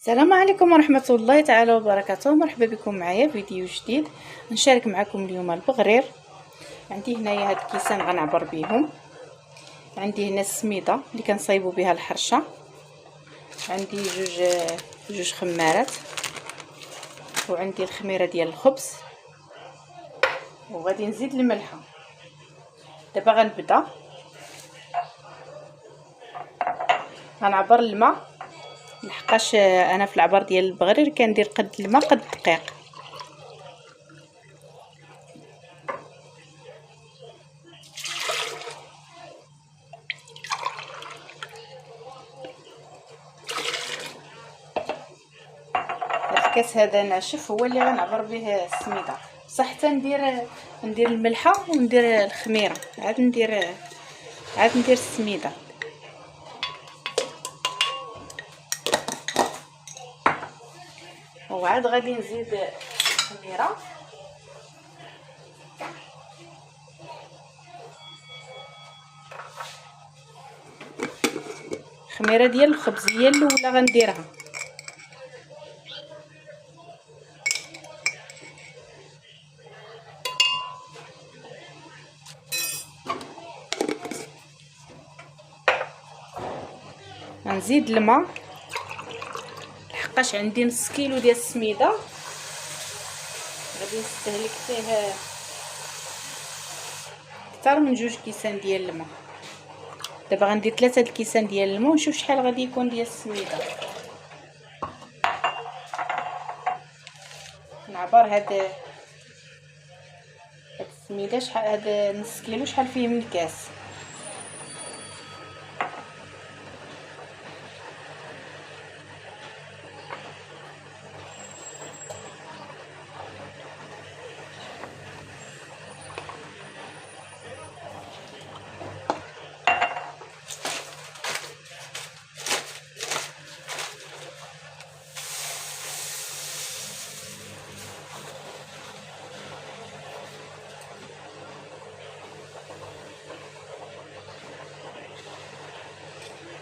السلام عليكم ورحمة الله تعالى وبركاته. مرحبا بكم معايا فيديو جديد. نشارك معكم اليوم البغرير. عندي هنايا هاد الكيسان غنعبر بيهم. عندي هنا السميده اللي كنصايبوا بها الحرشه. عندي جوج خمارات، وعندي الخميره ديال الخبز، وغادي نزيد الملحه. دابا غنبدا غنعبر الماء، لحقاش انا في العبر ديال البغرير كندير قد الماء قد الدقيق. الكاس هذا ناشف هو اللي غنعبر به السميده، صح حتى ندير الملحه وندير الخميره، عاد ندير السميده. وعاد غادي نزيد الخميره، الخميره ديال الخبز هي الاولى غنديرها. غنزيد الماء لحقاش عندي نص كيلو ديال السميده، غادي نستهلك فيه اكثر من 2 كيسان ديال الماء. دابا غندير 3 الكيسان ديال الماء ونشوف شحال غادي يكون ديال السميده. نعبر هاد السميده شحال، هاد نص كيلو شحال فيه من الكاس.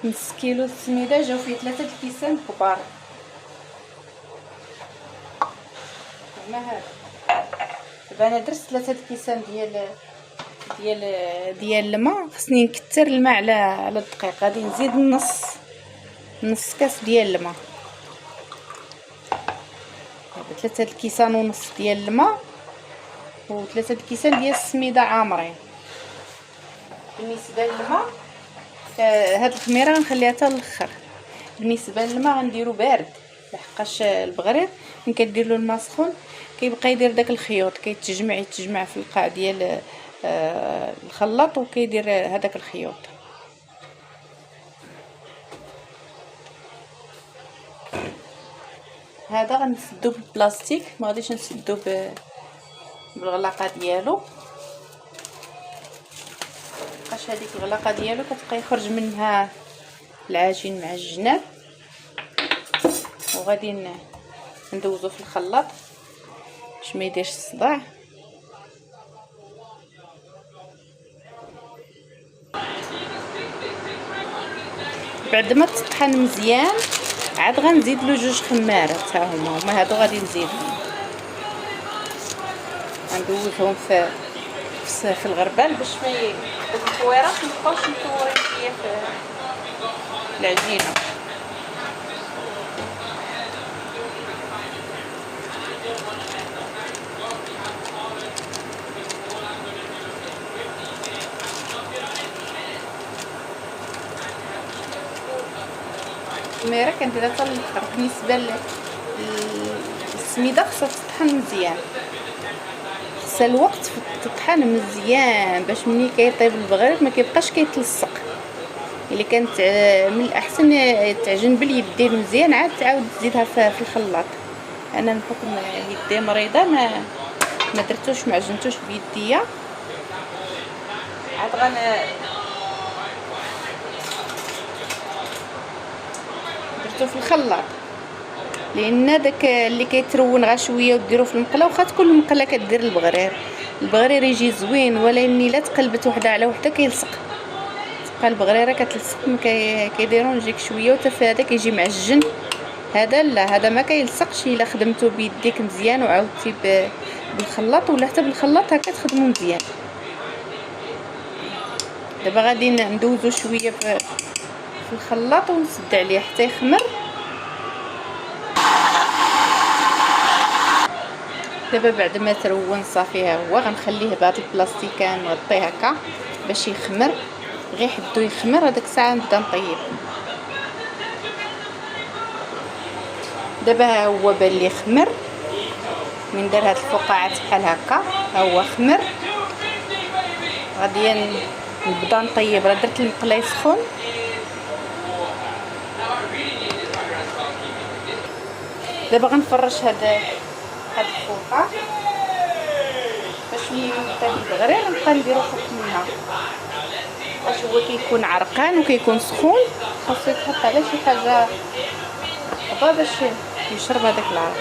نص كيلو السميده جاو فيه 3 الكيسان كبار. هنا هذا دابا انا درت 3 الكيسان ديال الماء. خصني نكثر الماء على الدقيق. غادي نزيد نص كاس ديال الماء. دابا 3 الكيسان ونص ديال الماء و3 الكيسان ديال السميده عامرين. بالنسبه للماء هاد الخميره غنخليها حتى الاخر. بالنسبه للماء غنديرو بارد، لحقاش البغرير ملي كدير له الماء سخون كيبقى يدير داك الخيوط، يتجمع في القاع ديال الخلاط وكيدير هذاك الخيوط. هذا غنسدو بالبلاستيك، ما غاديش نسدو بالغلاقه ديالو، لحقاش هذيك الغلاقه ديالو كتبقى يخرج منها العجين مع الجناب. وغادي ندوزو في الخلاط باش ما يديرش الصداع. بعد ما تطحن مزيان عاد غنزيد له 2 خمارات، ها هما هادو غادي نزيدهم، غندوزهم في الغربال باش ما الكويرات مابقاوش مكورين فيا في العجينه. الخميره كنديرها حتى للاخر. بالنسبه للسميده خصها تطحن مزيان، خصها الوقت في تطحن مزيان باش ملي كيطيب البغرير ما كيبقاش كيتلصق. الا كانت من الاحسن تعجن باليدين مزيان، عاد تعاود تزيدها في الخلاط. انا بحكم يدي مريضه ما درتوش، ما عجنتوش بيديا. عاد درتو في الخلاط، لان داك اللي كيترون غير شويه وديرو في المقله. واخا تكون المقله كدير البغرير يجي زوين، ولكن الا تقلبت وحده على وحده كيلصق. تبقى البغريره كتلصق، ما كيديرونجيك شويه وتا هذا كيجي معجن هذا لا، هذا ما كيلصقش الا خدمته بيديك مزيان وعاودتي بالخلاط، ولا حتى بالخلاط هكا تخدمو مزيان. دابا غادي ندوزو شويه في الخلاط ونسد عليه حتى يخمر. دابا بعد ما ترون صافي ها هو، غنخليه بهاد البلاستيكان نغطيه هكا باش يخمر. غير حدو يخمر هذاك الساعه نبدا نطيب. دابا ها هو بان لي خمر، من دار هاد الفقاعات بحال هكا ها هو خمر. غادي نبدا نطيب. راه درت المقله يسخن. دابا غنفرش هاد الفوطه باش ملي نطيب البغرير نبقى نديرو فوق منها، باش هو كيكون عرقان وكيكون سخون. خاصو يتحط على شي حاجه طابه باش يشرب هذاك العرق.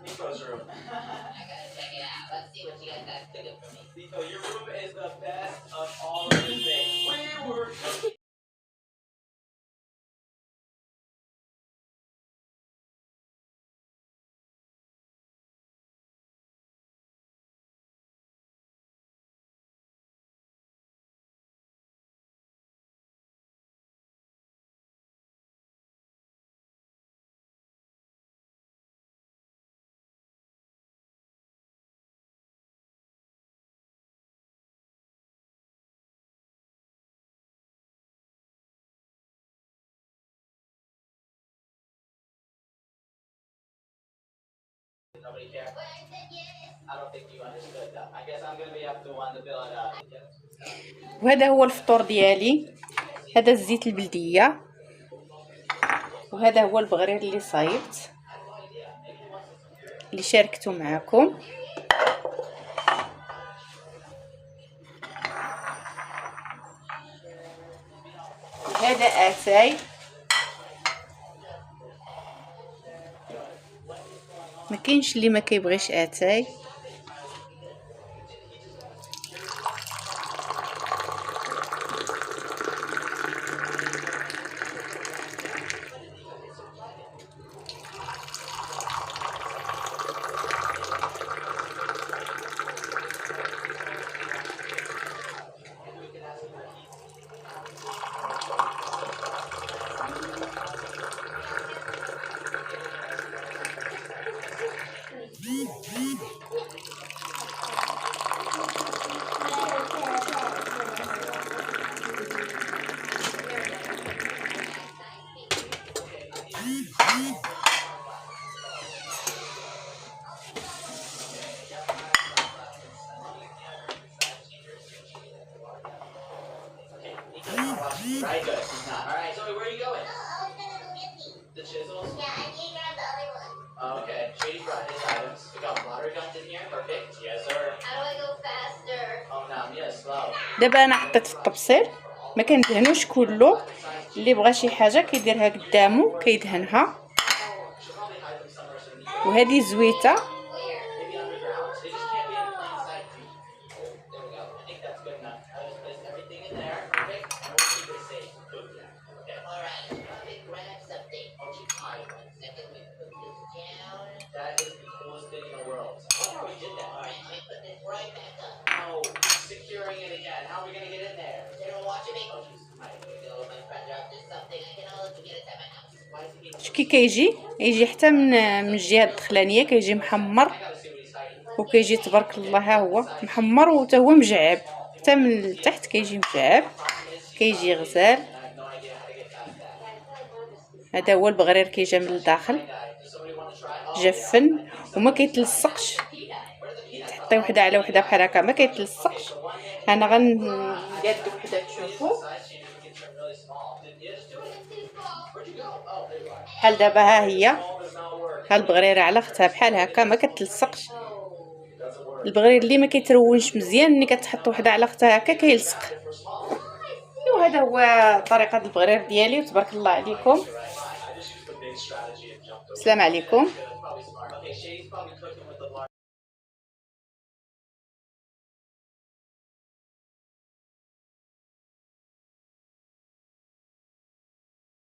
Nico's room. I gotta check it out. Let's see what you guys got cooking for me. Nico, your room is the best of all of the things. We were nobody cares. But I said yes. I don't think you understood that. I guess I'm gonna be up to one to fill it out. وهذا هو الفطور ديالي. هذا الزيت البلديه، وهذا هو البغرير اللي صايبت اللي شاركته معكم. هذا اتاي، ما كاينش اللي ما كيبغيش اتاي. Right, good. He's not. Alright, Zoe, where are you going? The chisels? Yeah, I need to grab the other one. Oh, okay. Shady brought his items. We got water guns in here. Perfect. Yes, sir. How do I go faster? Oh, no, yeah, slow. دابا انا حطيت في الطبسيل، ما كندهنوش كله. اللي بغى شي حاجه كيديرها قدامه كيدهنها. She'll probably hide them somewhere so we وهذه زويته. maybe underground. They just can't be in plain sight. There we go. I think that's good enough. I just placed everything in there. Perfect. And we'll keep it safe. Good. Okay. Alright, let me grab something. Oh, she's hiding. One second, we put this down. That is the coolest thing in the world. I wonder how we did that. Alright, let me put this right back up. Oh, securing it again. How are we gonna get in there? They don't watch My friend dropped us something. I can all get it at my house. كي يجي حتى من الجهه الدخلانيه كيجي محمر، وكيجي تبارك الله ها هو محمر وتا هو مجعب، حتى من التحت كيجي مجعب، كيجي غزال. هذا هو البغرير كيجي من الداخل جفن وما كيتلصقش، تحطي وحده على وحده بحال هكا ما كيتلصقش. انا غندير وحده تشوفوا بحال دابا، ها هي ها البغريره على اختها بحال هكا ما كتلصقش. البغرير اللي ما كيترونش مزيان ملي كتحط وحده على اختها هكا كيلصق. وهذا هو طريقه البغرير ديالي، وتبارك الله عليكم. السلام عليكم.